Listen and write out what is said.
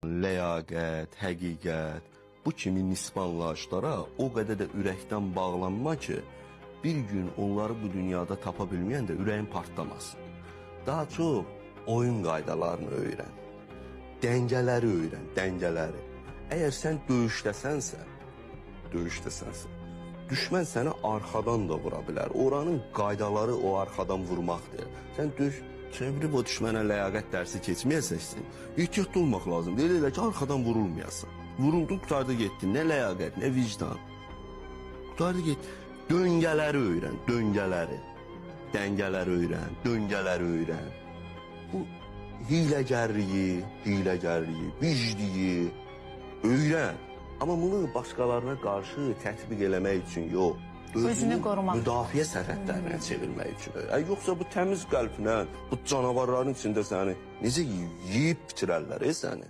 Ləyaqət, həqiqət, bu kimi nisbanlaşlara o qədər də ürəkdən bağlanma ki, bir gün onları bu dünyada tapa bilməyən də ürəyin partlamasın. Daha çox oyun qaydalarını öyrən, dəngələri öyrən, dəngələri. Əgər sən döyüşdəsənsə, düşmən səni arxadan da vura bilər. Oranın qaydaları o arxadan vurmaqdır. Sən çevirib o düşmənə ləyaqət dərsi keçməyəsəksin, ehtiyatlı olmaq lazım. Elə ki, arxadan vurulmayasın. Vuruldun, qutardı getdin. Nə ləyaqət, nə vicdan. Qutardı getdin. Döngələri öyrən, döngələri. Dəngələri öyrən, döngələri öyrən. Bu hiləgərliyi, vicdiyi öyrən. Amma bunu başqalarına qarşı tətbiq eləmək üçün yox. Özünü qorumaq. Müdafiə sərhədlərinə çevirmək üçün. Yoxsa bu təmiz qəlblə, bu canavarların içində səni necə yeyib bitirərlər səni?